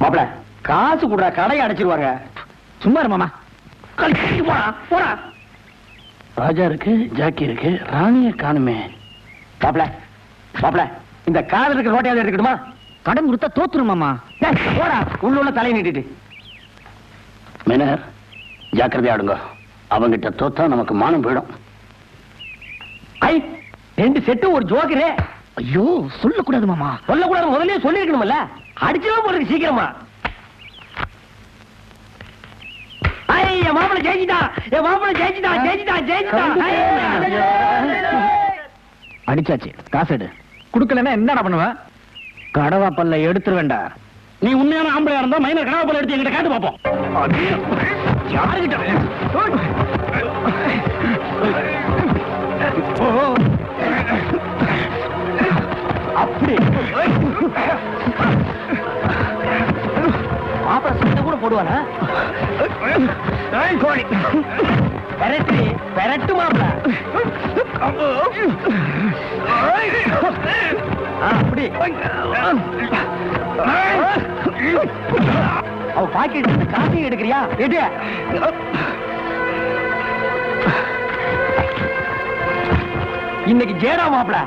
மாப்பிள காசு கூட கடையை அடைச்சிருவாங்க. சும்மா மாமா போடா. ராஜா இருக்கு, ஜாக்கி இருக்கு, ராணிய காணுமே. மாப்பிள மாப்பிள இந்த காதல் இருக்கிற ரோட்டையாவது எடுக்கணுமா? கடன் கொடுத்தா தோத்துரும் மாமா. போடா உள்ள தலையை நீட்டிட்டு. மேனர் ஜாக்கிரதையா ஆடுங்க. அவங்கிட்ட தோத்தா நமக்கு மானம் போயிடும். ஐ 2 செட்டு ஒரு ஜோக்கரே. ஐயோ சொல்லக்கூடாது மாமா. சொல்லக்கூடாது முதல்ல சொல்லிருக்கணும்ல. அடிச்சுதான் போடுறது சீக்கிரமா. என் மாப்பிள ஜெயிச்சிட்டா, என் மாப்பிள ஜெயிச்சிட்டா, ஜெயிச்சிட்டா, ஜெயிச்சிட்டா. அடிச்சாச்சு, காசு எடு. குடுக்கலன்னா என்ன பண்ணுவேன்? கடவா பல்ல எடுத்துருவேண்டா. நீ உண்மையான ஆம்பளையா இருந்தா மைனர் கடவா பல்ல எடுத்து என்கிட்ட காட்டு பாப்போம். யாருகிட்ட அப்படி மாப்பிள சண்டை கூட போடுவானா? பெரட்டு பெரட்டு மாப்பிள. அப்படி அவ பாக்கெட் இருந்து காசையும் எடுக்கிறியா? எடு. இன்னைக்கு ஜேடா மாப்பிள.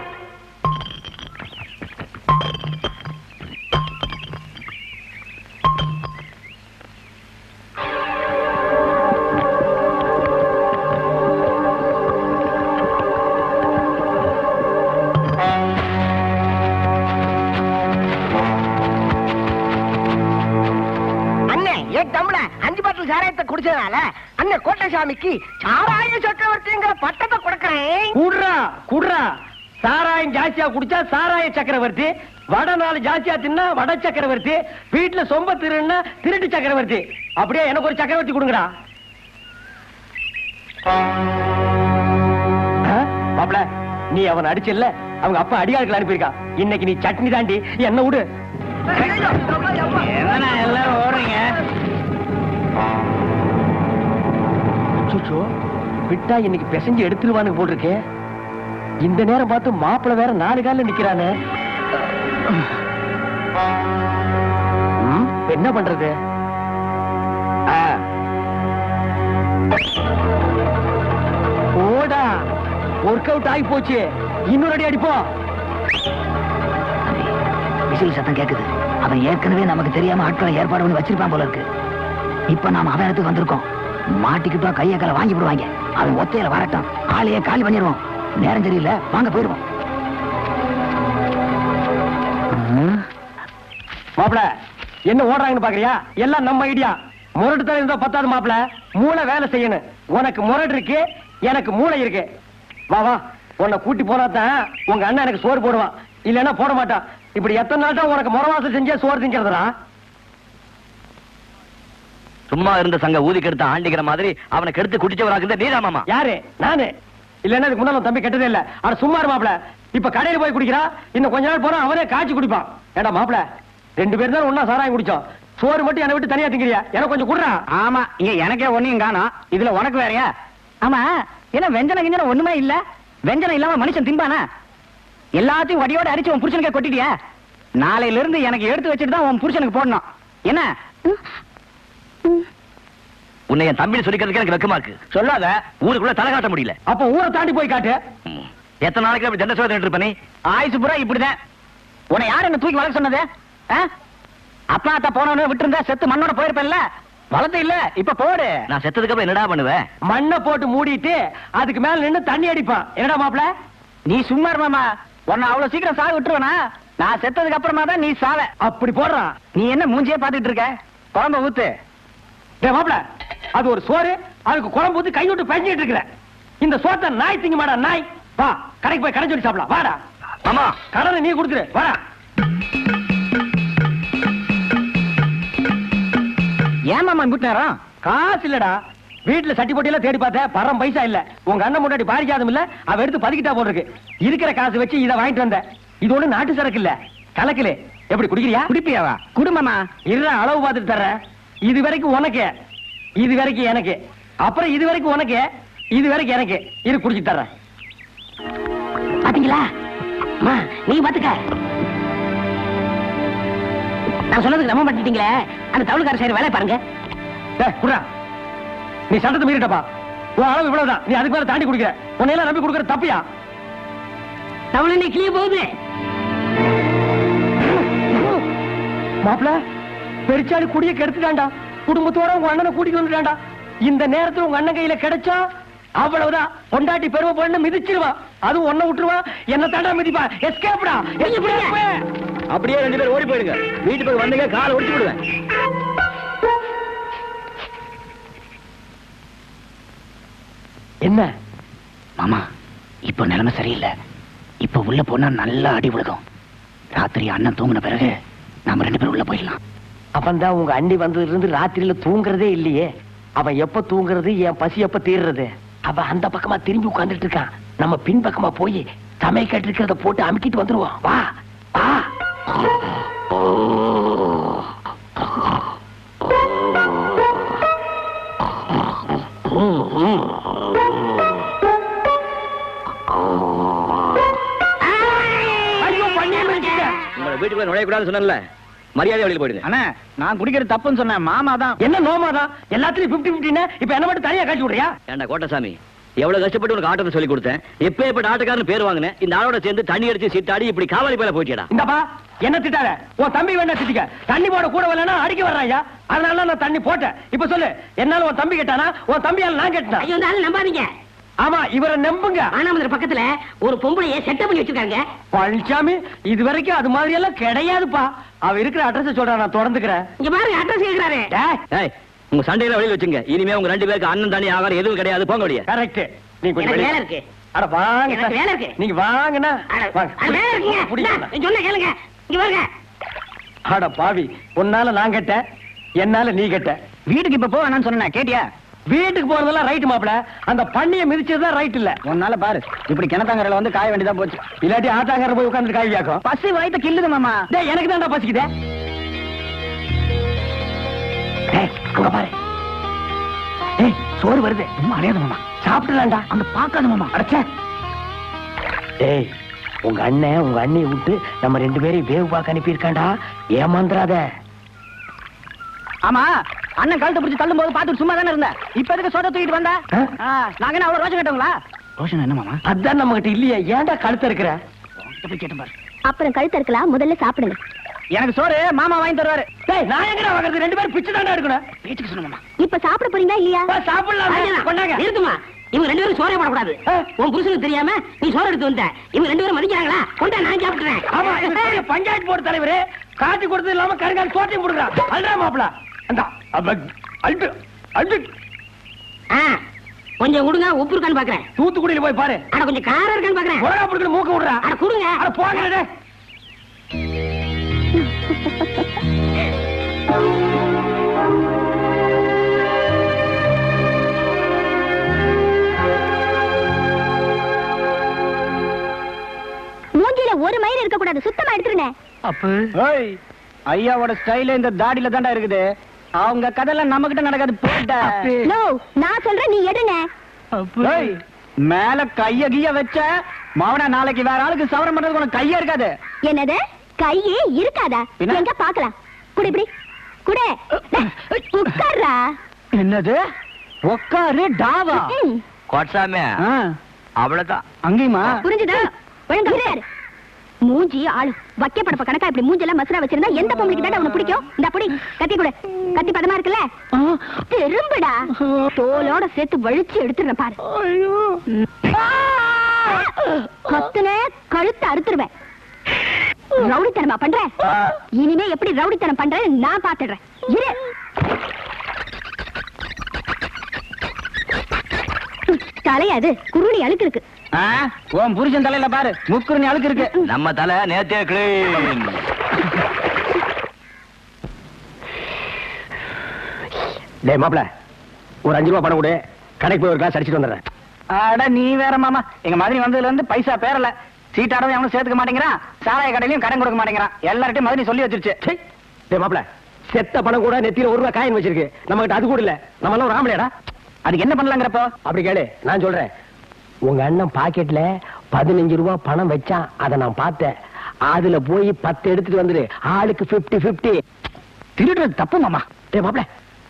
சாராயத்தை குடிச்சதால அண்ணன் கோட்டசாமிக்கு சாராய சக்கரவர்த்திங்கிற பட்டத்தை கொடுக்கிறேன். குடுறா குடுறா. சாராயம் ஜாஸ்தியா குடிச்சா சாராய சக்கரவர்த்தி, வட நாள் ஜாஸ்தியா தின்னா வட சக்கரவர்த்தி, வீட்டுல சொம்ப திருன்னா திருட்டு சக்கரவர்த்தி. அப்படியே எனக்கு ஒரு சக்கரவர்த்தி கொடுங்கடா. மாப்ள நீ அவன் அடிச்சல்ல, அவங்க அப்பா அடியாட்கள் அனுப்பியிருக்கா. இன்னைக்கு நீ சட்னி தாண்டி என்ன விடு. எல்லாரும் ஓடுறீங்க. விட்டா இன்னைக்கு பிசைஞ்சு எடுத்துருவானு போட்டிருக்கே. இந்த நேரம் பார்த்து மாப்பிள வேற 4 காலில் நிக்கிறானே. என்ன பண்றது? ஓடா ஒர்க் அவுட் ஆகி போச்சு. இன்னொரு அடி அடிப்போம். விசில் சத்தம் கேக்குது. அவன் ஏற்கனவே நமக்கு தெரியாம ஆட்களை ஏற்பாடு பண்ணி வச்சிருப்பான் போல இருக்கு. இப்ப நாம அவன் இடத்துக்கு வந்திருக்கோம். மாட்டிக்கிட்டோம் கைய கால வாங்கி போடுவாங்க. அவன் ஒத்தையில வரட்டும், ஆளையே காலி பண்ணிடுவோம். நேரம் சரியில்லை, வாங்க போயிடுவோம். மாப்பிள என்ன ஓடுறாங்கன்னு பாக்குறியா? எல்லாம் நம்ம ஐடியா. முரட்டு தலை இருந்தா பத்தாது மாப்பிள, மூளை வேலை செய்யணும். உனக்கு முரடு இருக்கு, எனக்கு மூளை இருக்கு. வா வா, உன்னை கூட்டி போனாதான் உங்க அண்ணன் எனக்கு சோறு போடுவான், இல்லன்னா போட மாட்டான். இப்படி எத்தனை நாள் தான் உனக்கு முறவாசம் செஞ்சே சோறு திங்கிறதுடா? சும்மா இருந்த சங்க ஊதி கெடுத்த ஆண்டிக்கிற மாதிரி அவனை கெடுத்து குடிச்சவராக நீதான் மாமா. யாரு? நானு இல்லன்னா இதுக்கு முன்னால தம்பி கெட்டதே இல்ல. ஆனா சும்மா மாப்பிள, இப்ப கடையில போய் குடிக்கிறா, இன்னும் கொஞ்ச நாள் போனா அவனே காய்ச்சி குடிப்பான். ஏடா மாப்பிள 2 பேரும் தான் ஒன்னா சாராயம் குடிச்சோம். சோறு மட்டும் என்னை விட்டு தனியா திங்கிறியா? எனக்கு கொஞ்சம் குடுறா. ஆமா, இங்க எனக்கே ஒன்னையும் காணோம், இதுல உனக்கு வேறையா? ஆமா, ஏன்னா வெஞ்சன கிஞ்சன ஒண்ணுமே இல்ல. வெஞ்சனம் இல்லாம மனுஷன் திம்பானா? எல்லாத்தையும் வடியோட அரிச்சு உன் புருஷனுக்கே கொட்டிட்டியா? நாளையில இருந்து எனக்கு எடுத்து வச்சுட்டு தான் உன் புருஷனுக்கு போடணும். என்ன உன்னை என் தம்பி சொல்லிக்கிறதுக்கு எனக்கு வெக்கமா இருக்கு. சொல்லாத, ஊருக்குள்ள தலை காட்ட முடியல. அப்ப ஊரை தாண்டி போய் காட்டு. எத்தனை நாளைக்கு அப்படி தண்ட சோதனை இருப்ப நீ? ஆயுசு புறா இப்படிதான். உன்னை யாரு என்ன தூக்கி வளர்க்க சொன்னது? அப்பா அத்தா போனவனு விட்டு இருந்தா செத்து மண்ணோட போயிருப்பேன்ல. வளர்த்து இல்ல, இப்ப போடு. நான் செத்ததுக்கு அப்புறம் என்னடா பண்ணுவேன்? மண்ணை போட்டு மூடிட்டு அதுக்கு மேல நின்று தண்ணி அடிப்பான். என்னடா மாப்பிள நீ சும்மா மாமா? உன்னை அவ்வளவு சீக்கிரம் சாக விட்டுருவனா? நான் செத்ததுக்கு அப்புறமா தான் நீ சாவ. அப்படி போடுறான். நீ என்ன மூஞ்சியே பாத்துட்டு இருக்க? குழம்ப ஊத்து. மாப்பிள அது ஒரு சோறு, அதுக்கு குழம்பு ஊத்தி கை விட்டு பஞ்சிட்டு இருக்கிற. இந்த சோத்தை நாய் திங்க மாடா நாய். வா கடைக்கு போய் கடை சொல்லி சாப்பிடலாம். வாடா. ஆமா, கடனை நீ கொடுத்துரு. வாடா. ஏன் மாமா கூட்டினாரா? காசு இல்லடா, வீட்டுல சட்டி போட்டியெல்லாம் தேடி பார்த்தேன், பரம் பைசா இல்ல. உங்க அண்ணன் முன்னாடி பாரிஜாதம் இல்ல, அவ எடுத்து பதுக்கிட்டா போட்டிருக்கு. இருக்கிற காசு வச்சு இதை வாங்கிட்டு வந்தேன். இது ஒண்ணு நாட்டு சரக்கு இல்ல, கலக்கல. எப்படி குடிக்கிறியா? குடிப்பியாவா? குடும்பமா இருற அளவு பார்த்துட்டு தர்றேன். இது வரைக்கும் உனக்கு, இது வரைக்கும் எனக்கு, அப்புறம் இது வரைக்கும் உனக்கு, இது வரைக்கும் எனக்கு. இரு குடிச்சு தர்றேன். பாத்தீங்களா நீங்க பாத்துக்க. நான் சொன்னதுக்கு நம்ப மாட்டீங்களே. அந்த தவுளுக்கார சைடு வேலை பாருங்க. நீ சட்டத்தை மீறிட்டப்பா. உன் அளவு இவ்வளவுதான், நீ அதுக்கு மேல தாண்டி குடிக்கிற. உன்னையெல்லாம் நம்பி கொடுக்கிற தப்பியா? தவுளை நீ கிளிய போகுது. மாப்பிள பெருச்சாலி குடிய கெடுத்துட்டான்டா. குடும்பத்தோட உங்க அண்ணனை கூட்டிட்டு வந்துட்டான்டா. இந்த நேரத்துல உங்க அண்ணன் கையில கிடைச்சா அவ்வளவுதான். பொண்டாட்டி பெருமை பண்ண மிதிச்சிருவான். அதுவும் ஒன்ன விட்டுருவான். என்ன தாண்டா மிதிப்பா. எஸ்கேப்டா. அப்படியே 2 பேரும் ஓடி போயிடுங்க. வீட்டுக்கு வந்தீங்க காலை ஒடிச்சு விடுவேன். என்ன மாமா, இப்ப நிலைமை சரியில்லை. இப்ப உள்ள போனா நல்லா அடி விழுகும். ராத்திரி அண்ணன் தூங்கின பிறகு நாம 2 பேரும் உள்ள போயிடலாம். அப்பந்தான் உங்க அண்ணி வந்ததுல இருந்து ராத்திரியில தூங்குறதே இல்லையே. அவன் எப்ப தூங்குறது, என் பசி எப்ப தீர்றது? அவன் அந்த பக்கமா திரும்பி உட்கார்ந்துட்டு இருக்கான். நம்ம பின் பக்கமா போய் சமையல் இருக்கிறத போட்டு அமுக்கிட்டு வந்துருவோம். வா வா. வீட்டுக்குள்ள நுழையக்கூடாதுன்னு சொன்னல, மரியாதை வெளியில போயிடுங்க. அண்ணா நான் குடிக்கிறது தப்புன்னு சொன்னேன். மாமா தான். என்ன நோமா தான்? எல்லாத்துலயும் 50-50. இப்ப என்ன மட்டும் தனியா காட்டி விடுறியா? ஏண்டா கோட்டசாமி, எவ்வளவு கஷ்டப்பட்டு உனக்கு ஆட்டத்தை சொல்லி கொடுத்தேன். எப்ப ஆட்டக்காரன் பேர் வாங்கினேன். இந்த ஆளோட சேர்ந்து தண்ணி அடிச்சு சீட்டாடி இப்படி காவாலி பேல போயிட்டா. இந்தப்பா என்ன திட்டாத. உன் தம்பி வேணா திட்டிக்க. தண்ணி போட கூட வரலன்னா அடிக்க வர்றாயா? அதனால நான் தண்ணி போட்டேன். இப்ப சொல்லு, என்னால உன் தம்பி கேட்டானா, உன் தம்பியால நான் கேட்டேன். ஐயோ நம்பாதீங்க. ஆமா இவரை நம்புங்க. ஆனாமதுரை பக்கத்துல ஒரு பொம்பளைய செட்டப் பண்ணி வச்சிருக்காங்க. பழனிசாமி இது வரைக்கும் அது மாதிரி எல்லாம் கிடையாதுப்பா. அவ இருக்கிற அட்ரஸ் சொல்றேன், நான் தொடர்ந்துக்கிறேன். இங்க பாருங்க, அட்ரஸ் கேக்குறாரு. ஏய், உங்க சண்டையில வெளியில வச்சுங்க. இனிமே உங்க 2 பேருக்கு அண்ணன் தண்ணி ஆகாரம் எதுவும் கிடையாது. போங்க வெளியே. கரெக்ட். நீ கொஞ்சம் வேலை இருக்கு. அட வாங்க. எனக்கு வேலை இருக்கு. நீங்க வாங்கண்ணா. வேலை இருக்குங்க. சொன்ன கேளுங்க. இங்க பாருங்க. அட பாவி, உன்னால நான் கேட்ட, என்னால நீ கேட்ட. வீட்டுக்கு இப்ப போ வேணாம்னு சொன்ன, கேட்டியா? வீட்டுக்கு போறதெல்லாம் ரைட் மாப்பிள. அந்த பண்ணிய மிதிச்சதுதான் ரைட் இல்ல. உன்னால பாரு, இப்படி கிணத்தாங்கரையில வந்து காய வேண்டியதான் போச்சு. இல்லாட்டி ஆத்தாங்கரை போய் உட்கார்ந்து காய் வியாக்கும். பசி வயித்த கில்லுது மாமா. டேய் எனக்கு தான்டா பசிக்குதே. டேய் அங்க பாரு. டேய் சோறு வருது. அடையாத மாமா, சாப்பிடலாம்டா. அந்த பாக்காத மாமா. அடச்சே. டேய் உங்க அண்ணன் உங்க அண்ணியை விட்டு நம்ம 2 பேரையும் வேவு பார்க்க அனுப்பி இருக்காண்டா. ஏமாந்துறாத. ஆமா அண்ணன் கழுத்தை பிடிச்சு தள்ளும் போது பாத்துட்டு சும்மா தானே இருந்த. இப்ப எதுக்கு சோட தூக்கிட்டு வந்த? நாங்க என்ன அவ்வளவு ரோஷம் கேட்டோங்களா? ரோஷன் என்ன மாமா? அதான் நம்ம கிட்ட இல்லையே. ஏன்டா கழுத்த இருக்கிற? கேட்டேன் பாரு. அப்புறம் கழுத்து இருக்கலாம், முதல்ல சாப்பிடுங்க. எனக்கு சோறு மாமா வாங்கி தருவாரு. டேய் நான் எங்கடா வாங்குறது? 2 பேரும் பிச்சு தாண்டா எடுக்கணும். பேச்சுக்கு சொன்ன மாமா. இப்ப சாப்பிட போறீங்களா இல்லையா? சாப்பிடலாம். கொண்டாங்க. இருக்குமா? இவங்க 2 பேரும் சோறே போடக்கூடாது. உன் புருஷனுக்கு தெரியாம நீ சோறு எடுத்து வந்த. இவங்க 2 பேரும் மதிக்கிறாங்களா? கொண்டா நான் சாப்பிடுறேன். ஆமா பஞ்சாயத்து போர்டு தலைவரே காட்டி கொடுத்தது இல்லாம கருங்கால் சோட்டையும் போடுறான். அல்றா மாப்பிள. அந்த அல்டு அல்டு. கொஞ்சம் கொடுங்க, உப்பு இருக்கான்னு பாக்குறேன். தூத்துக்குடியில போய் பாரு. அட கொஞ்சம் காரம் இருக்கான்னு பாக்குறேன். உலகா புடிக்கிற மூக்க விடுறா. அட கொடுங்க. அட போங்கடே. மூஞ்சில ஒரு மயிர் இருக்க கூடாது, சுத்தமா எடுத்துருனே. அப்பு ஏய், ஐயாவோட ஸ்டைல் இந்த தாடியில தான்டா இருக்குது. அவங்க கதெல்லாம் நம்ம கிட்ட நடக்காது. போடா. நோ, நான் சொல்றேன், நீ எடுங்க. ஏய், மேல கைய கிய வச்ச மாவனா நாளைக்கு வேற ஆளுக்கு சவரம் பண்றதுக்கு உனக்கு கையே இருக்காது. என்னது கையே இருக்காதா? எங்க பாக்கலாம். குடு இப்படி குடு. உட்கார்றா. என்னது உட்காரு டாவா? கோட்சாமி அவ்வளவுதான். அங்கேயுமா? புரிஞ்சுதா? ஒழுங்கா உட்காரு. மூஞ்சி ஆளு வக்கே படப்ப கணக்கா இப்படி மூஞ்செல்லாம் மசரா வச்சிருந்தா எந்த பொம்பளைக்கு தான் உனக்கு பிடிக்கும்? இந்த புடி கத்தி கொடு. கத்தி பதமா இருக்குல்ல, திரும்புடா. தோலோட சேர்த்து வழிச்சு எடுத்துறேன் பாரு. கத்துன கழுத்து அறுத்துருவேன். ரவுடித்தனமா பண்ற? இனிமே எப்படி ரவுடித்தனம் பண்றேன்னு நான் பாத்துடுறேன். இரு. தலையாது குருணி அழுக்கு இருக்கு. உன் புருஷன் தலையில பாரு, முக்குருணி அழுக்கு இருக்கு. நம்ம தலை நேத்தே கிளீன். டேய் மாப்ள, ஒரு 5 ரூபா பணம் கொடு, கடைக்கு போய் ஒரு கிளாஸ் அடிச்சிட்டு வந்துடுறேன். அட நீ வேற மாமா, எங்க மாதிரி வந்ததுல இருந்து பைசா பேரல. சீட்டாடவே அவனும் சேர்த்துக்க மாட்டேங்கிறான், சாராய கடையிலையும் கடன் கொடுக்க மாட்டேங்கிறான். எல்லார்ட்டையும் மதுரை சொல்லி வச்சிருச்சு. டேய் மாப்ள, செத்த பணம் கூட நெத்தியில 1 ரூபா காயின் வச்சிருக்கு, நம்ம கிட்ட அது கூட இல்ல. நம்ம எல்லாம் ராமலையாடா. அதுக்கு என்ன பண்ணலாங்கிறப்போ? அப்படி கேளு, நான் சொல்றேன். உங்க அண்ணன் பாக்கெட்ல 15 ரூபா பணம் வச்சான், அதை நான் பார்த்தேன். அதுல போய் 10 எடுத்துட்டு வந்துரு, ஆளுக்கு 50-50. திருடுறது தப்பு மாமா. டேய் மாப்ள,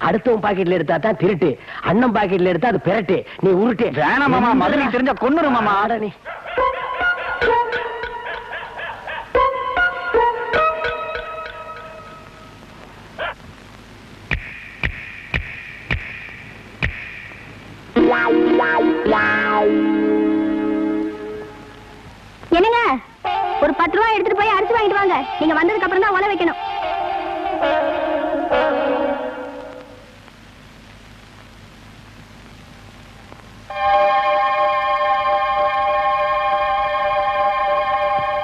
அடுத்தவன் பாக்கெட்ல எடுத்தா தான் திருட்டு, அண்ணன் பாக்கெட்ல எடுத்தா அது பெரட்டு. நீ உருட்டு. வேணாம் மாமா, மதுரை தெரிஞ்சா கொன்னுரு மாமா. ஆட நீ. என்னங்க, ஒரு 10 ரூபாய் எடுத்துட்டு போய் அரிசி வாங்கிட்டு வாங்க. நீங்க வந்ததுக்கு அப்புறம் தான் உல வைக்கணும்.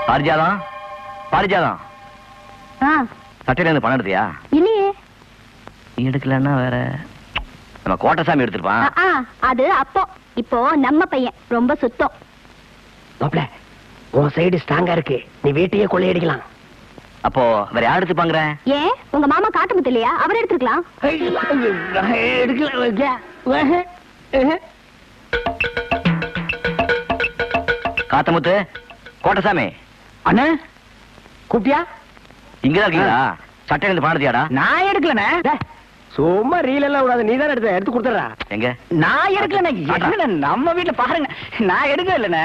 பாரிஜாதம், பாரிஜாதம், சட்டையில இருந்து பணம் எடுத்தியா? இல்லையே. நீ எடுக்கலன்னா வேற நம்ம கோட்டசாமி எடுத்துருப்பான். அது அப்போ. இப்போ நம்ம பையன் ரொம்ப சுத்தம். மாப்ள, உன் சைடு ஸ்ட்ராங்கா இருக்கு, நீ வீட்டையே கொள்ளையடிக்கலாம். அப்போ வேற யார் எடுத்துப்பாங்கற? ஏன் உங்க மாமா காட்டுமுத்து இல்லையா? அவர் எடுத்துக்கலாம். காத்தமுத்து, கோட்டசாமி அண்ணா கூப்பிட்டியா? இங்கதான் இருக்கீங்களா? சட்டையில இருந்து பணம் எடுத்தியாடா? நான் எடுக்கலண்ணே. சும்மா ரீல் எல்லாம் விடாத, நீ தானே எடுத்து கொடுத்துறா. எங்க? நான் எடுக்கலண்ணே. நம்ம வீட்டுல பாருங்க, நான் எடுக்க இல்லண்ணே.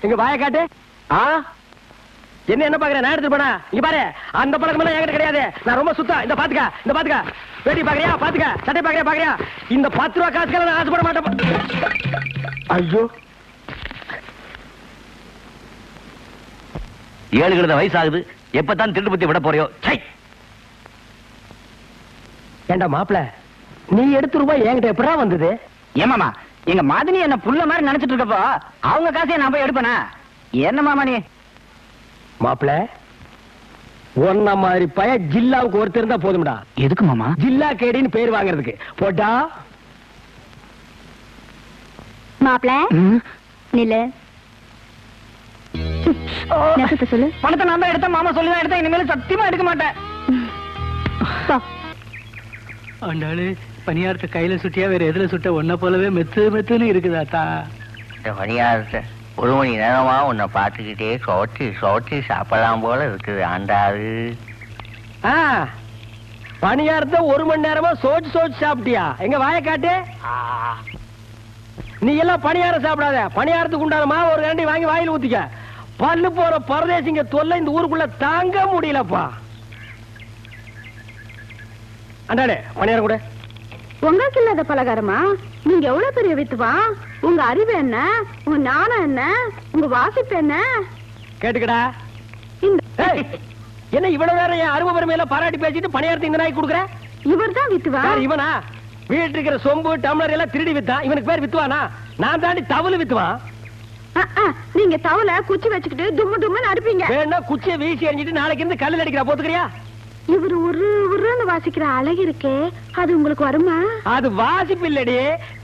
எங்க வாய காட்டு. என்ன பாக்குற? நான் எடுத்து போனா இங்க பாரு, அந்த பழக்கம் எல்லாம் என்கிட்ட கிடையாது. நான் ரொம்ப சுத்தம். இந்த பாத்துக்க வேட்டி பாக்குறியா? பாத்துக்க. சட்டை பாக்குறியா? இந்த 10 ரூபா காசுக்கெல்லாம் நான் ஆசைப்பட மாட்டேன். ஐயோ, 7 கிழத வயசு ஆகுது, எப்பதான் திருட்டு புத்தி விட போறியோ? ஏண்டா மாப்பிள, நீ எடுத்த ரூபாய் என்கிட்ட எப்படா வந்தது? ஏமாமா, எங்க மதனி என்ன புள்ள மாதிரி நினைச்சிட்டு இருக்கப்போ அவங்க காசையை நான் போய் எடுப்பேனா? என்ன மாமா நீ? மாப்பிள, ஒன்ன மாதிரி பய ஜில்லாவுக்கு ஒருத்தர் இருந்தா போதும்டா. எதுக்கு மாமா? ஜில்லா கேடின்னு பேர் வாங்குறதுக்கு. போட்டா மாப்பிள நில்லு. நெசத்தை சொல்லு. பணத்தை நான் தான் எடுத்தேன், மாமா சொல்லிதான் எடுத்தேன். இனிமேல் சத்தியமா எடுக்க மாட்டேன். ஆண்டாளு, பணியாரத்தை கையில சுட்டியா வேற எதுல சுட்ட ஒன்ன போலவே மெத்துன்னு இருக்குதாத்தா. இந்த பணியாரத்தை 1 மணி நேரமா உன்னை பார்த்துக்கிட்டே சோட்டி சாப்பிடலாம் போல இருக்குது ஆண்டாளு. பணியாரத்தை 1 மணி நேரமா சோச்சு சாப்பிட்டியா? எங்க வாய காட்டு. நீ எல்லாம் பணியாரம் சாப்பிடாத. பணியாரத்துக்கு உண்டான மாவு ஒரு கரண்டி வாங்கி வாயில ஊத்திக்க. பல்லு போற பரதேசிங்க தொல்லை இந்த ஊருக்குள்ள தாங்க முடியலப்பா. அண்டாடே, பணியாரம் கூட. உங்களுக்கு இல்லாத பலகாரமா? நீங்க எவ்வளவு பெரிய வித்துவா? உங்க அறிவு என்ன? உங்க ஞானம் என்ன? உங்க வாசிப்பு என்ன? கேட்டுக்கடா. என்ன இவ்வளவு நேரம் என் அருமை பெருமையில பாராட்டி பேசிட்டு பணியாரத்தை இந்த நாய்க்கு கொடுக்குற? இவர் தான் வித்துவா. இவனா? வீட்டு இருக்கிற சொம்பு டம்ளர் எல்லாம் திருடி வித்தான். இவனுக்கு பேர் வித்துவானா? நான் தாண்டி தவளு வித்துவான். நீங்க தவளை குச்சி வச்சுக்கிட்டு தும்முன்னு அடிப்பீங்க. வேணா குச்சியை வீசி எறிஞ்சிட்டு நாளைக்கு இருந்து கல்லில் அடிக்கிறா, போத்துக்கிறியா? இவர் உருன்னு வாசிக்கிற அழகு இருக்கே, அது உங்களுக்கு வருமா? அது வாசிப்பு இல்லடி,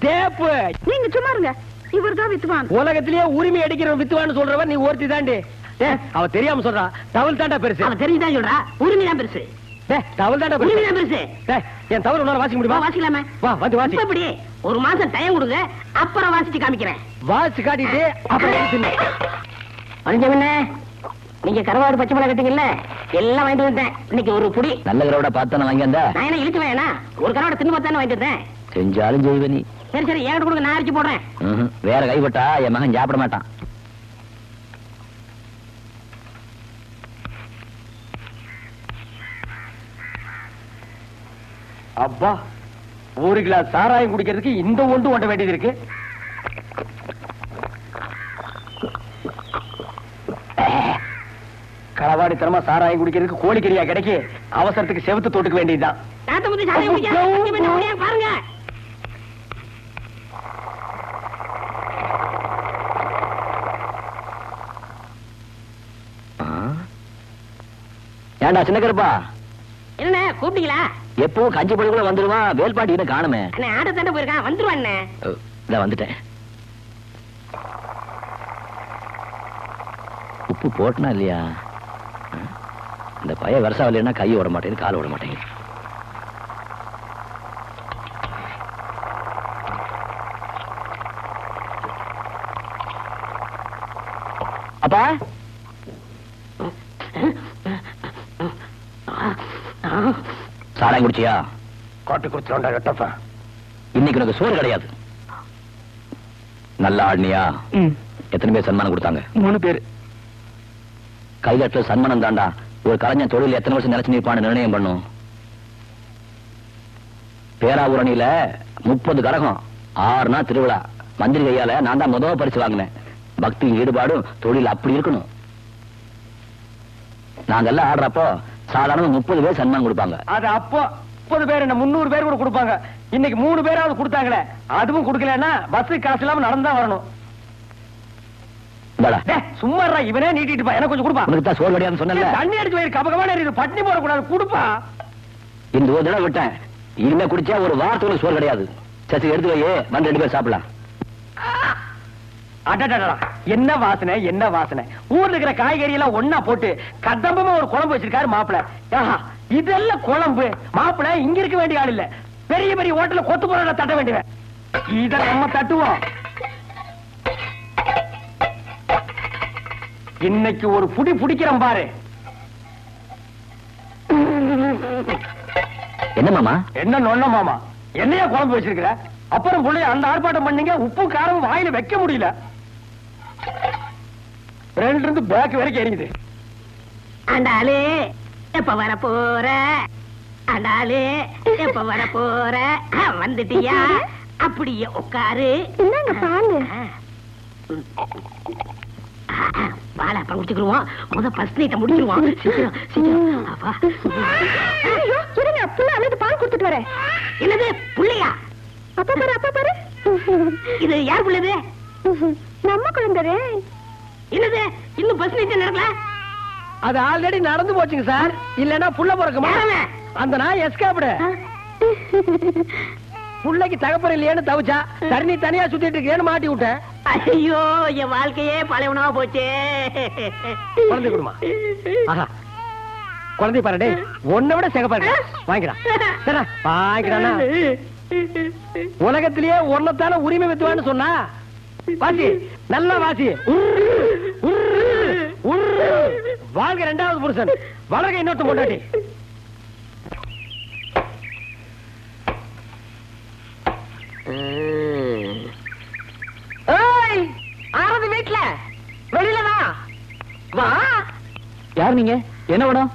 தேப்பு. நீங்க சும்மா இருங்க. இவர் தான் வித்துவான். உலகத்திலேயே உரிமை அடிக்கிற வித்துவான்னு சொல்றவன் நீ ஒருத்தி தாண்டி. அவ தெரியாம சொல்றா. தவள் தாண்டா பெருசு. அவன் தெரிஞ்சுதான் சொல்றா. உரிமை தான் பெருசு. தவள் தாண்டா உரிமை தான் பெருசு. என் தவள் உன்னால வாசிக்க முடியுமா? வாசிக்கலாமே. வா வந்து வாசி. இப்படி 1 மாசம் டைம் கொடுங்க, அப்புறம் வாசிச்சு காமிக்கிறேன். வாசி காட்டிட்டு அப்புறம் அஞ்சமண்ணே, நீங்க கருவாடு பச்சை மிளகா கட்டிங்கல்ல, எல்லாம் வாங்கிட்டு வந்தேன். இன்னைக்கு ஒரு புடி நல்ல கரோட பார்த்து வாங்கி வந்தா. நான் என்ன இழுத்து வேணா, ஒரு கரோட தின்னு பார்த்தானே வாங்கிட்டு வந்தேன். செஞ்சாலும் செய்வ நீ. சரி என்கிட்ட கொடுங்க, நான் அரைச்சு போடுறேன். வேற கைப்பட்டா என் மகன் சாப்பிட மாட்டான். அப்பா, 1 கிளாஸ் சாராயம் குடிக்கிறதுக்கு இந்த ஒன்று ஓட்ட வேண்டியது இருக்கு. களவாடித்தனமா சாராயம் குடிக்கிறதுக்கு கோழிக்கறியா கிடைக்கு. அவசரத்துக்கு செவுத்து தொட்டுக்க வேண்டியதுதான். பாருங்க. ஏண்டா சின்ன கருப்பா, என்ன கூப்பிட்டீங்களா? எப்பவும் கஞ்சி பழகுள்ள வந்துருவான். வேல்பாட்டி என்ன காணுமே? ஆட தானே போயிருக்கான், வந்துருவான். இதான் வந்துட்டேன். உப்பு போட்டனா இல்லையா? இந்த பைய வருஷம் இல்லைன்னா கை ஓட மாட்டேங்குது, கால் ஓட மாட்டேங்குது. அப்பா சாராயம் குடிச்சியா? காட்டு குடிச்சிடா கட்டப்பா. இன்னைக்கு உனக்கு சோறு கிடையாது. நல்லா ஆடினியா? எத்தனை பேர் சன்மானம் கொடுத்தாங்க? 3 பேர். கைதட்டுல சன்மானம் தாண்டா ஒரு கலைஞன் தொழில் எத்தனை வருஷம் நிலைச்சு நிற்பான்னு நிர்ணயம் பண்ணும். பேராவூரணியில 30 கரகம், 6 நாள் திருவிழா. மந்திரி கையால நான் தான் முதல் பரிசு வாங்கினேன். பக்தி ஈடுபாடும் தொழில் அப்படி இருக்கணும். நாங்கெல்லாம் ஆடுறப்போ சாதாரண 30 பேர் சன்மானம் கொடுப்பாங்க. அது அப்போ 30 பேர் என்ன 300 பேர் கூட கொடுப்பாங்க. இன்னைக்கு 3 பேராவது கொடுத்தாங்களே, அதுவும் கொடுக்கலன்னா பஸ் காசு இல்லாம நடந்தா வரணும். சும்மா இவனே நீட்டிட்டு பா, எனக்கு கொஞ்சம் கொடுப்பா. உனக்கு தான் சோறு கிடையாதுன்னு சொன்னேன்ல. தண்ணி அடிச்சு போயிரு, கபகமான இரு, பட்டினி போடக்கூடாது, கொடுப்பா. இந்த ஒரு தடவை விட்டேன், இனிமே குடிச்சா ஒரு வாரத்துக்கு சோறு கிடையாது. சரி எடுத்து வையே, வந்து 2 பேர் சாப்பிடலாம். அடடடா, என்ன வாசனை என்ன வாசனை. ஊர்ல இருக்கிற காய்கறி எல்லாம் ஒன்னா போட்டு கதம்பமா ஒரு குழம்பு வச்சிருக்காரு மாப்பிளை. இதெல்லாம் குழம்பு. மாப்பிளை இங்க இருக்க வேண்டிய ஆள் இல்ல, பெரிய பெரிய ஹோட்டல்ல கொத்து போற தட்ட வேண்டியவன். இத நம்ம தட்டுவோம். இன்னைக்கு ஒரு புடி புடிக்கிறோம் பாரு. என்ன மாமா? என்ன நொன்ன மாமா, என்னையா குழம்பு வச்சிருக்கிற? அப்புறம் புள்ளைய அந்த ஆர்ப்பாட்டம் பண்ணீங்க, உப்பு காரம் வாயில வைக்க முடியல. 2 இருந்து பேக் வரைக்கும் எரியுது. ஆண்டாளே எப்ப வர போற? ஆண்டாளே எப்ப வர போற? வந்துட்டியா? அப்படியே உட்காரு. என்னங்க பாருங்க. வாழ அப்ப முடிச்சுக்கிடுவோம். ஃபர்ஸ்ட் நைட்ட முடிச்சிருவோம். சீக்கிரம் சீக்கிரம். அப்பா இருங்க, புள்ள அழுது பால் கொடுத்துட்டு வரேன். என்னது புள்ளையா? அப்பா பாரு, அப்பா பாரு. இது யார் புள்ளது? நம்ம குழந்தை. என்னது இன்னும் ஃபர்ஸ்ட் நைட் நடக்கல? அது ஆல்ரெடி நடந்து போச்சுங்க சார். இல்லன்னா புள்ள பிறக்குமா? அந்த நாய் எஸ்கேப்டு. புள்ளைக்கு தகப்பர் இல்லையேன்னு தவிச்சா, தண்ணி தனியா சுத்திட்டு இருக்கேன்னு மாட்டி விட்டேன். ஐயோ, என் வாழ்க்கையே பழையவனா போச்சே. குழந்தை கொடுமா. ஆஹா, குழந்தை பாருடே, உன்னை விட சிகப்பாரு. வாங்கிக்கிறான். சரி வாங்கிக்கிறானா? உலகத்திலேயே ஒன்னத்தான உரிமை வித்துவான்னு சொன்னா வாசி, நல்ல வாசி. வாழ்க 2வது புருஷன், வளர்க இன்னொருத்த பொண்டாட்டி. ஆறது வீட்டுல வெளியிலதான் வா. யார் நீங்க? என்ன வேணும்?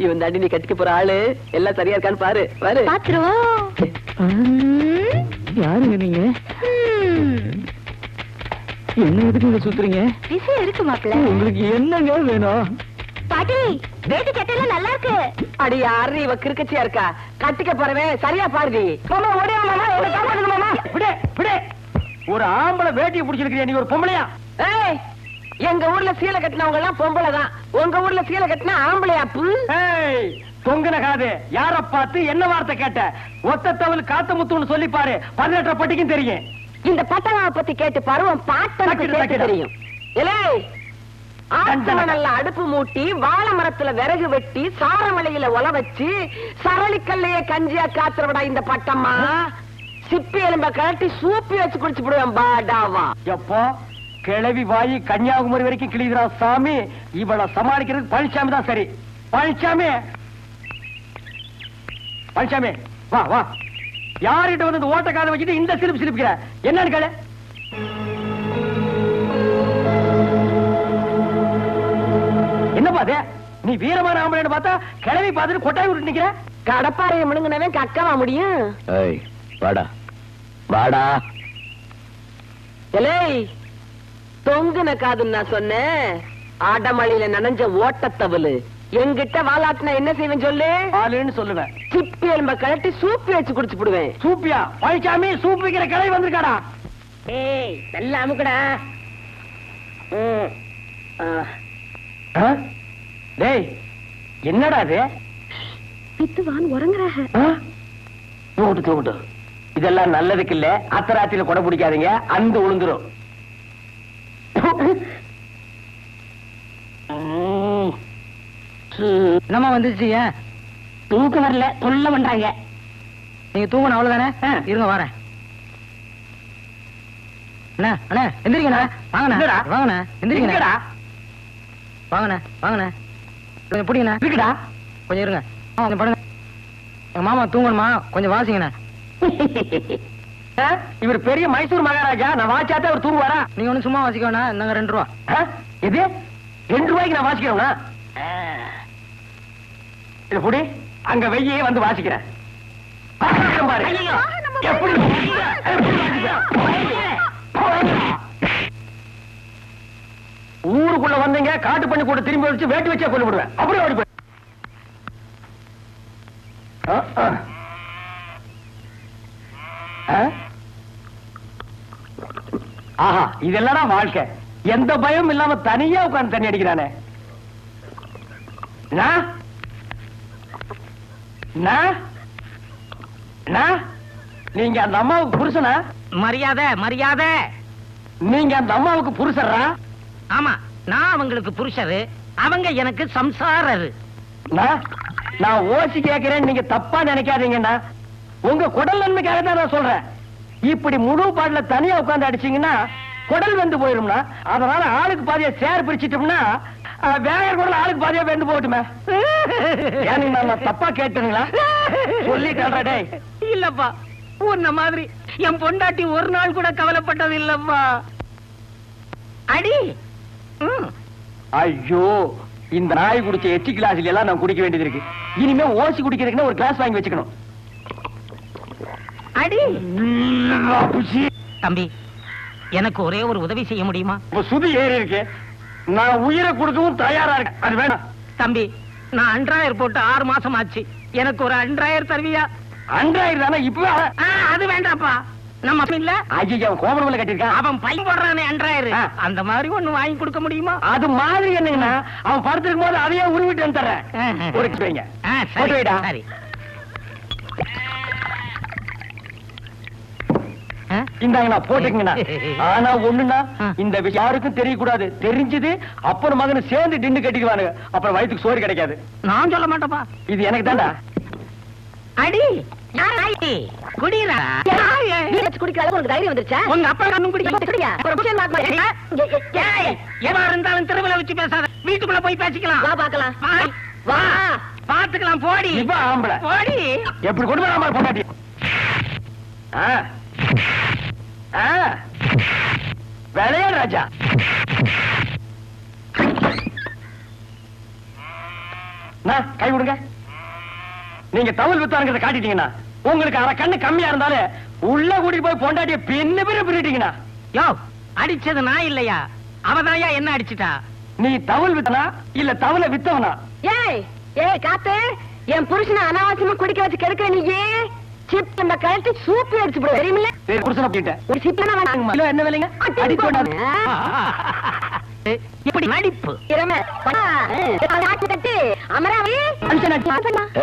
இவன் தாண்டி நீ கட்டிக்க போற ஆளு. எல்லாம் சரியா இருக்கான்னு பாரு. பாரு பாத்துருவோம். யாருங்க நீங்க? என்ன எதுக்கு இங்க சுத்துறீங்க? விஷயம் இருக்கு மாப்பிள்ள. உங்களுக்கு என்னங்க வேணும்? பாட்டி, வேட்டி சட்டையில நல்லா இருக்கு. அடி யாரு இவ கிறுக்கச்சியா இருக்கா? கட்டிக்க போறவே சரியா பாருடி. மாமா ஓடியா மாமா, என்ன காப்பாடுங்க மாமா. விடு விடு. ஒரு ஆம்பளை வேட்டியை பிடிச்சிருக்கிறியா நீ ஒரு பொம்பளையா? ஏய், எங்க ஊர்ல சீலை கட்டினவங்க எல்லாம் பொம்பளை தான். உங்க ஊர்ல சீலை கட்டினா ஆம்பளையாப்பு. ஏய், தொங்குன காது. யார பார்த்து என்ன வார்த்தை கேட்ட? ஒத்த தவல் காத்த முத்துன்னு சொல்லி பாரு, 18 பட்டிக்கும் தெரியும். இந்த பட்டனாவை பத்தி கேட்டு பருவம் பாட்டு தெரியும். நல்ல அடுப்பு மூட்டி, வாழை மரத்துல விறகு வெட்டி, சாரமலையில ஒல வச்சு, சரளிக்கல்லையே கஞ்சியா காத்துறவடா இந்த பட்டம்மா. சிப்பி எலும்ப கழட்டி சூப்பி வச்சு குடிச்சு விடுவேன் பாடாவா. எப்போ கிளவி வாயி கன்னியாகுமரி வரைக்கும் கிளிகிறா சாமி. இவளை சமாளிக்கிறதுக்கு பழனிசாமி தான் சரி. பழனிசாமி, பழனிசாமி வா வா. யார்கிட்ட வந்து ஓட்ட காதை வச்சுட்டு இந்த சிலிப்பு சிலிப்புக்கிற என்னன்னு கேளு. என்னப்பா அது? நீ வீரமான ஆம்பளைன்னு பார்த்தா கிளவி பார்த்துட்டு கொட்டாய் விட்டு நிக்கிற. கடப்பாறையை முழுங்கினவே கக்கவா முடியும்? வாடா வாடா. தொங்குன காதுன்னு நான் சொன்னேன். ஆடமலையில நனைஞ்ச ஓட்டத்தவலு என்கிட்ட வாலாட்டினா என்ன செய்வேன் சொல்லு? ஆளுன்னு சொல்லுவேன். சிப்பி எலும்ப கழட்டி சூப்பி வச்சு குடிச்சு விடுவேன். சூப்பியா? பழனிசாமி சூப் வைக்கிற கிளவி வந்திருக்காடா. ஏய், நல்லா அமுக்குடா. டேய், என்னடா அது? வித்துவான் உறங்குறாங்க. தூங்கட்டு. இதெல்லாம் நல்லதுக்கு இல்ல. அத்தராத்திரில கொடை பிடிக்காதீங்க, அந்த உளுந்துரும். என்னமா வந்துச்சு? தூக்கம் வரல, தொல்லை பண்றாங்க. நீங்க தூங்கணும் அவ்வளவுதானே? இருங்க வரேன். அண்ணா அண்ணா எந்திரிங்கண்ணா. வாங்கண்ணா வாங்கண்ணா எந்திரிங்கண்ணா. வாங்கண்ணா வாங்கண்ணா. கொஞ்சம் பிடிங்கண்ணா. இருக்குடா, கொஞ்சம் இருங்க. கொஞ்சம் படுங்க. எங்க மாமா தூங்கணுமா, கொஞ்சம் வாசிங்கண்ணா. இவர் பெரிய மைசூர் மகாராஜா, நான் வாச்சாத்தா அவர் தூங்குவாரா? நீங்க ஒண்ணு சும்மா வாசிக்க வேணா. நாங்க 2 ரூபா. இது 2 ரூபாய்க்கு நான் வாசிக்கிறேன்னா? இது புடி, அங்க வெய்யே வந்து வாசிக்கிறேன். பாரு எப்படி ஊருக்குள்ள வந்தீங்க, காட்டு பண்ணி கூட திரும்பி வச்சு வேட்டு வச்சா கொண்டு விடுவேன். அப்படியே ஓடி போய். ஆஹா, இதெல்லாம் வாழ்க்கை. எந்த பயம் இல்லாம தனியா உட்கார்ந்து தண்ணி அடிக்கிறானே. நீங்க அந்த அம்மாவுக்கு புருஷனா? மரியாதை மரியாதை. நீங்க அந்த அம்மாவுக்கு புருஷரா? ஆமா, நான் அவங்களுக்கு புருஷரு, அவங்க எனக்கு சம்சாரரு. நான் ஓசி கேட்கிறேன், நீங்க தப்பா நினைக்காதீங்கண்ணா. உங்க குடல் நன்மைக்காக தான் நான் சொல்றேன். இப்படி முழு பாட்டுல தனியா உட்கார்ந்து அடிச்சீங்கன்னா குடல் வெந்து போயிரும்னா. அதனால ஆளுக்கு பாதியா சேர் பிரிச்சிட்டோம்னா வேற குடல் ஆளுக்கு பாதியா வெந்து போட்டுமே. நான் தப்பா கேட்டுங்களா? சொல்லிட்டே. இல்லப்பா, உன்ன மாதிரி என் பொண்டாட்டி ஒரு நாள் கூட கவலைப்பட்டது இல்லப்பா. அடி. ஐயோ, இந்த நாய் குடிச்ச எச்சி கிளாஸ்ல எல்லாம் நான் குடிக்க வேண்டியது இருக்கு. இனிமே ஓசி குடிக்கிறதுக்குன்னா ஒரு கிளாஸ் வாங்கி வச்சுக்கணும். அடி. தம்பி, எனக்கு ஒரே ஒரு உதவி செய்ய முடியுமா? சுதி ஏறி இருக்கு, நான் உயிரை கொடுக்கவும் தயாரா இருக்கேன். அது வேணாம் தம்பி. நான் அன்றாயர் போட்டு 6 மாசம் ஆச்சு. எனக்கு ஒரு அன்றாயர் தருவியா? அன்றாயிரம் தானே இப்ப? அது வேண்டாப்பா. நம்ம இல்ல ஐயா, கோபுரம் கட்டிருக்கான். அவன் பையன் போடுறானே அன்றாயர், அந்த மாதிரி ஒண்ணு வாங்கி கொடுக்க முடியுமா? அது மாதிரி என்னங்கன்னா, அவன் படுத்திருக்கும் போது அதையே உருவிட்டு தர்றேன். ஒரு வைங்க. சரி. இந்தாங்கண்ணா, போட்டுக்கங்கண்ணா. ஆனா ஒண்ணுன்னா, இந்த விஷயம் யாருக்கும் தெரியக்கூடாது. தெரிஞ்சது அப்பனும் மகனும் சேர்ந்து டின்னு கட்டிக்குவானுங்க. அப்புறம் வயிற்றுக்கு சோறு கிடைக்காது. நான் சொல்ல மாட்டேப்பா. இது எனக்கு தாண்டா. அடி. குடிக்கிறா குடிக்கிற அளவுக்கு உனக்கு தைரியம் வந்துருச்சா? உங்க அப்பா கண்ணும் குடிக்க. எவா இருந்தாலும் தெருவில் வச்சு பேசாத, வீட்டுக்குள்ள போய் பேசிக்கலாம். வா பாக்கலாம். வா பாத்துக்கலாம். போடி ஆம்பளை போடி. எப்படி கொண்டு வராம பொண்டாட்டி? விளையாடு ராஜா. கை விடுங்க. நீங்க தவள் வித்தாருங்கிறத காட்டிட்டீங்கன்னா, உங்களுக்கு அரை கண்ணு கம்மியா இருந்தாலும் உள்ள கூட்டிட்டு போய் பொண்டாட்டிய பின்ன பேர பிரிட்டீங்கன்னா. யோ, அடிச்சது நான் இல்லையா, அவதாயா என்ன அடிச்சுட்டா? நீ தவள் வித்தனா இல்ல தவளை வித்தவனா? ஏய் ஏய் காத்து, என் புருஷனை அனாவசியமா குடிக்க வச்சு கெடுக்கிற நீயே. சிப் நம்ம கழட்டி சூப்பி அடிச்சு போடுவோம், தெரியுமில்ல? புருஷனை போயிட்டேன். ஒரு சிப்னா வேணாம். என்ன வேலைங்க? அடிக்கோடாது. இப்படி நடிப்பு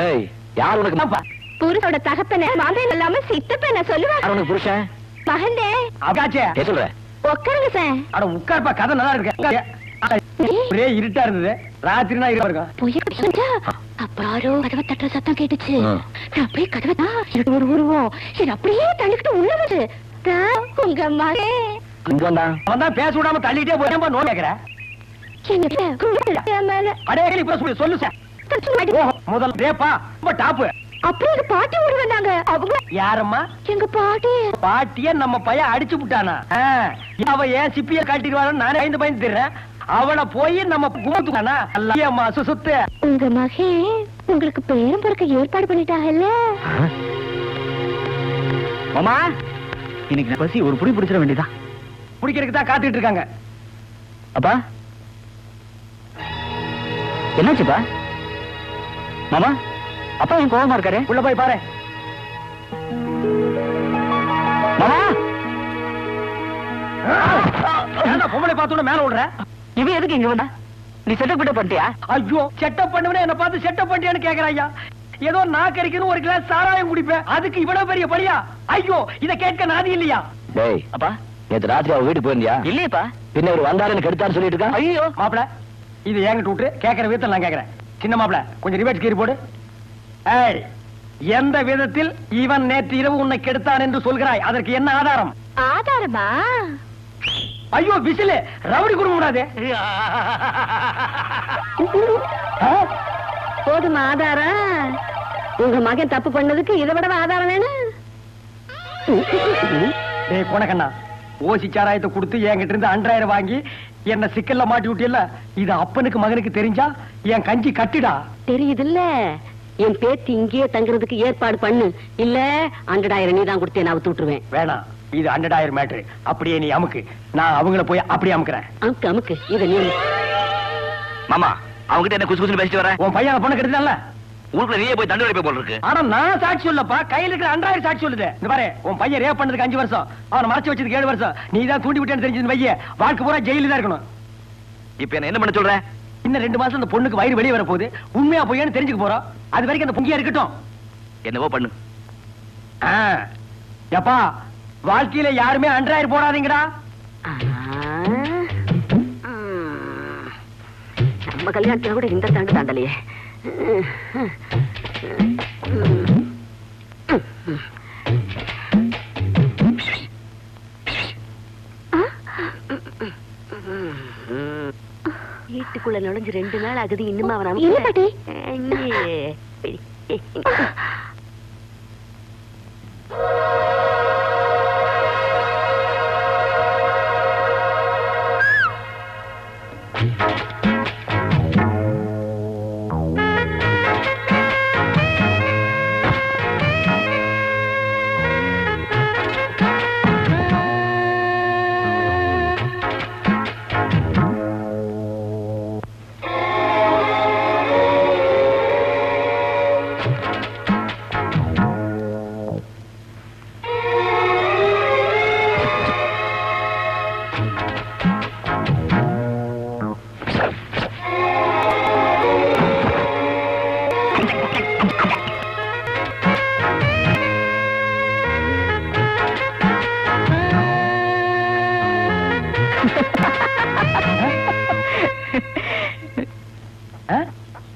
ஏய், யார் உனக்கு புருஷோட தகப்பன மாமன் இல்லாம சித்தப்பன சொல்லுவாங்க. உனக்கு புருஷன் மகந்தே அக்காச்சே சொல்ற. உட்காருங்க சார். அட உட்கார்ப்பா, கதை நல்லா இருக்கு. ஒரே இருட்டா இருந்தது, ராத்திரினா இருட்டா இருக்கும். அப்பாரோ கதவை தட்டுற சத்தம் கேட்டுச்சு. நான் போய் கதவை ஒரு உருவம் இது அப்படியே தள்ளிக்கிட்டு உள்ள வந்து உங்க மகன் அவன் தான் பேச விடாம தள்ளிட்டே போய் நோய் கேக்குற. சொல்லு சார். முதல் ரேப்பா டாப்பு. அப்புறம் எங்க பாட்டி உருவந்தாங்க. அவங்க யாரம்மா? எங்க பாட்டி. பாட்டிய நம்ம பையன் அடிச்சு விட்டானா? அவ ஏன் சிப்பிய காட்டிடுவான்னு நானே பயந்து தர்றேன். அவளை போய் நம்ம குமத்துக்கானா சுத்து. உங்க மகே உங்களுக்கு பேரும் பிறக்க ஏற்பாடு பண்ணிட்டாங்கல்ல. மாமா, இன்னைக்கு பசி ஒரு புடி பிடிச்சிட வேண்டியதான். பிடிக்கிறதுக்கு தான் காத்துட்டு இருக்காங்க. அப்பா என்னாச்சுப்பா? மாமா, அப்பா என் கோவமா இருக்காரு. உள்ள போய் பாரு. மாமா, பொம்பளை பார்த்தோட மேல விடுற. இவன் எதுக்கு இங்க வந்தா? நீ செட்டப் கிட்ட பண்ணிட்டியா? ஐயோ செட்டப் பண்ணுவேன் என்ன பார்த்து செட்டப் பண்ணியான்னு கேக்குறாயா? ஏதோ நான் கறிக்கணும் ஒரு கிளாஸ் சாராயம் குடிப்பேன், அதுக்கு இவ்வளவு பெரிய பலியா? ஐயோ இத கேட்க நாதி இல்லையா? டேய் அப்பா, நேத்து ராத்திரி அவ வீட்டுக்கு போயிருந்தியா? இல்லையப்பா. பின்ன ஒரு வந்தாருன்னு கெடுத்தாரு சொல்லிட்டு இருக்கா. ஐயோ மாப்பிள, இது என்கிட்ட விட்டு கேட்கிற விதத்தில் நான் கேட்கிறேன். சின்ன மாப்பிள கொஞ்சம் ரிவேட் கீறி போடு. ஏய், எந்த விதத்தில் இவன் நேற்று இரவு உன்னை கெடுத்தான் என்று சொல்கிறாய்? அதற்கு என்ன ஆதாரம்? ஆதாரமா? ஐயோ விசிலு, ரவுடி குடும்ப கூடாது. போதும் ஆதாரம். உங்க மகன் தப்பு பண்ணதுக்கு இதை விட ஆதாரம் வேணும். டேய் கொனக்கண்ணா, ஓசி சாராயத்தை கொடுத்து என்கிட்ட இருந்து 2000 வாங்கி என்ன சிக்கல்ல மாட்டி விட்டியல்ல, இது அப்பனுக்கு மகனுக்கு தெரிஞ்சா என் கஞ்சி கட்டிடா. தெரியுதுல்ல, என் பேத்தி இங்கேயே தங்குறதுக்கு ஏற்பாடு பண்ணு. இல்ல 100,000 நீ தான் கொடுத்தே நான் விட்டுருவேன். வேணாம், இது 100,000 மேட்ரு. அப்படியே நீ அமுக்கு, நான் அவங்கள போய் அப்படியே அமுக்குறேன். அமுக்கு அமுக்கு, இதை நீ மாமா, அவங்கிட்ட என்ன குசு குசு பேசிட்டு வர? உன் பையன் பொண்ணு கெடுத்தான்ல, ஊருக்குள்ள நீயே போய் தண்டனை போய் போல இருக்கு. ஆனா நான் சாட்சி சொல்லப்பா, கையில இருக்கிற 2000 சாட்சி சொல்லுது. இந்த பாரு, உன் பையன் ரேப் பண்ணதுக்கு 5 வருஷம், அவனை மறைச்சு வச்சதுக்கு 7 வருஷம். நீ தான் தூண்டி விட்டேன்னு தெரிஞ்சது வைய, வாழ்க்கை பூரா ஜெயில தான் இருக்கணும். இப்ப என்ன பண்ண சொல்ற? இன்னும் 2 மாசம் அந்த பொண்ணுக்கு வயிறு வெளியே வர போகுது. உண்மையா பொய்யான்னு தெரிஞ்சுக்க போறோம். அது வரைக்கும் அந்த பொங்கியா இருக்கட்டும். என்னவோ பண்ணு. எப்பா, வாழ்க்கையில யாருமே 100,000 போடாதீங்கடா. நம்ம கல்யாணத்துல கூட இந்த தாண்டு தாண்டலையே. வீட்டுக்குள்ள நுழைஞ்சு 2 நாள் ஆகுது, இன்னுமா அவன்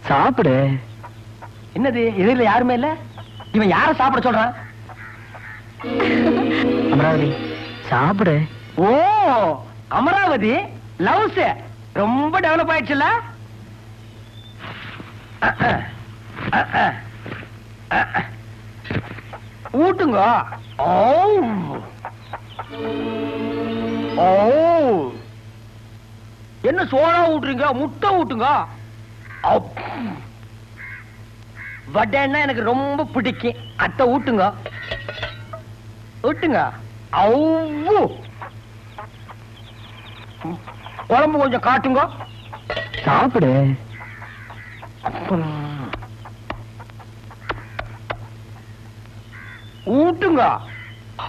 சாப்பிடு. என்னது, எதிரில யாருமே இல்ல? இவன் யார சாப்பிட சொல்றான்? அமராவதி சாப்பிடு. ஓ, அமராவதி லவ்ஸ் ரொம்ப டெவலப் ஆயிடுச்சுல்ல? ஊட்டுங்க. ஓ ஓ, என்ன சோளா ஊட்டுறீங்க? முட்டை ஊட்டுங்க. வடைன்னா எனக்கு ரொம்ப பிடிக்கும். அத்தை ஊட்டுங்க, ஊட்டுங்க. குழம்பு கொஞ்சம் காட்டுங்க. சாப்பிடு. ஊட்டுங்க.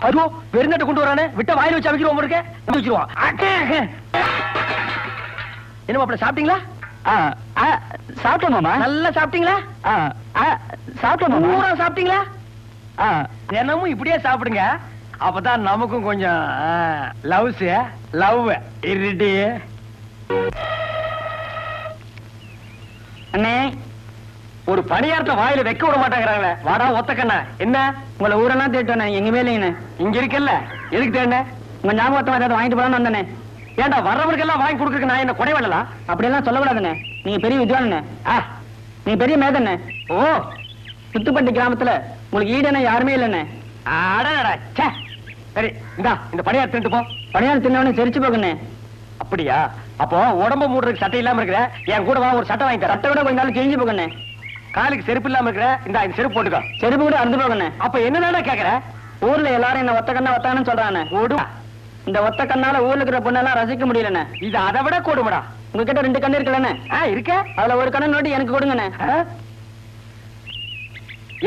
ஐயோ, வெறுந்தட்டை கொண்டு வரானே, விட்ட வாயில வச்சு அமைக்கிறோம் இருக்கு. வச்சிருவான். என்ன மாப்பிள்ள, சாப்பிட்டீங்களா? சாப்பிட்டோம் மாமா. நல்லா சாப்பிட்டீங்களா? சாப்பிட்டோம் மாமா. பூரா சாப்பிட்டீங்களா? தினமும் இப்படியே சாப்பிடுங்க, அப்பதான் நமக்கும் கொஞ்சம் லவ் இருடி. அண்ணே, ஒரு பணியாரத்தை வாயில வைக்க விட மாட்டேங்கிறாங்களே. வாடா ஒத்தக்கண்ணா, என்ன உங்களை ஊரெல்லாம் தேட்டோண்ணே, எங்கேயுமே இல்லைங்கண்ணே. இங்க இருக்கல்ல, எதுக்கு தேண்ணே? உங்க ஞாபகத்தை ஏதாவது வாங்கிட்டு போலான்னு வந்தேனே. ஏன்டா வர்றவருக்கெல்லாம் வாங்கி கொடுக்கறதுக்கு நான் என்ன குறை வேண்டலாம்? அப்படியெல்லாம் சொல்லக்கூடாதுண்ணே. நீங்க பெரிய வித்வானண்ணே. நீங்க பெரிய மேதண்ணே. ஓ, சுத்துப்பட்டி கிராமத்துல உங்களுக்கு ஈடுன யாருமே இல்லைண்ணே. அடடா, ச்சே. சரி, இந்தா இந்த பணியாரம் தின்னுட்டு போ. பணியாரம் தின்னவனே செரிச்சு போகுண்ணே. அப்படியா? அப்போ உடம்பு மூடுறதுக்கு சட்டை இல்லாம இருக்கிற, என் கூட வா, ஒரு சட்டை வாங்கி தரேன். சட்டை விட கொஞ்ச நாள் கிழிஞ்சு போகுண்ணே. காலுக்கு செருப்பு இல்லாம இருக்கிற, இந்த செருப்பு போட்டுக்கோ. செருப்பு கூட அறுந்து போகுண்ணே. அப்ப என்னடா கேக்குற? ஊர்ல எல்லாரும் என்ன ஒத்த கண்ணா ஒத்தான்னு சொல்றானே. ஓடு. இந்த ஒத்த கண்ணால ஊர்ல இருக்கிற பொண்ணெல்லாம் ரசிக்க முடியலண்ணே. இது அதை விட கொடுமடா. உங்ககிட்ட 2 கண்ணு இருக்குல்லண்ணே. இருக்க, அதுல ஒரு கண்ணு நோட்டி எனக்கு கொடுங்கண்ணே.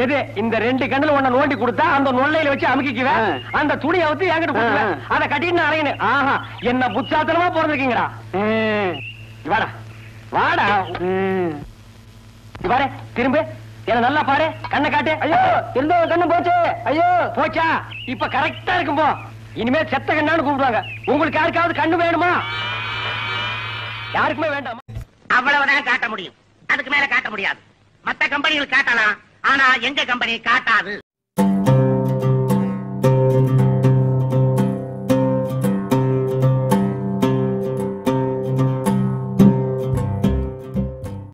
எது? இந்த 2 கண்ணுல ஒண்ண நோண்டி கொடுத்தா அந்த நொல்லையில வச்சு அமுக்கிக்குவேன். அந்த துணியை வந்து என்கிட்ட கொடுத்துவேன். அதை கட்டிட்டு அறையணும். ஆஹா, என்ன புத்தாத்தனமா பிறந்திருக்கீங்கடா. வாடா, வாடா பாரு திரும்ப என்ன நல்லா பாரு கண்ணை காட்டு. ஐயோ இருந்த கண்ணு போச்சு. ஐயோ போச்சா? இப்ப கரெக்டா இருக்கும் போ. இனிமே செத்த கண்ணான்னு கூப்பிடுவாங்க. உங்களுக்கு யாருக்காவது கண்ணு வேணுமா? யாருக்குமே வேண்டாம். அவ்வளவுதான் காட்ட முடியும், அதுக்கு மேல காட்ட முடியாது. மத்த கம்பெனிகள் காட்டலாம், ஆனா எங்க கம்பெனி காட்டாது.